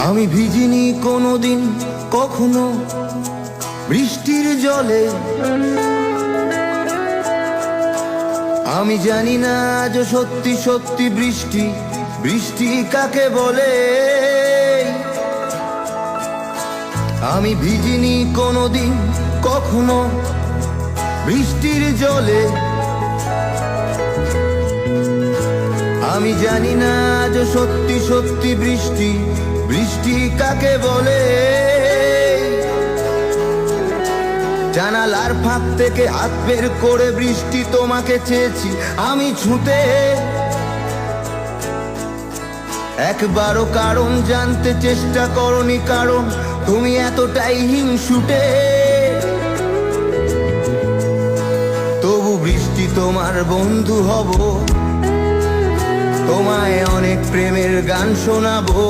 আমি ভিজিনি কোনোদিন কখনো বৃষ্টির জলে। আমি জানি না আজ সত্যি সত্যি বৃষ্টি বৃষ্টি কাকে বলে। আমি ভিজিনি কোনোদিন কখনো বৃষ্টির জলে। আমি জানি না আজ সত্যি সত্যি বৃষ্টি বৃষ্টি কাকে বলে। জানালার ফাঁক থেকে হাত বের করে বৃষ্টি তোমাকে চেয়েছি আমি ছুঁতে। একবারও কারণ জানতে চেষ্টা করনি, কারণ তুমি এতটাই হিংসুটে। তবু বৃষ্টি তোমার বন্ধু হব, তোমায় অনেক প্রেমের গান শোনাবো।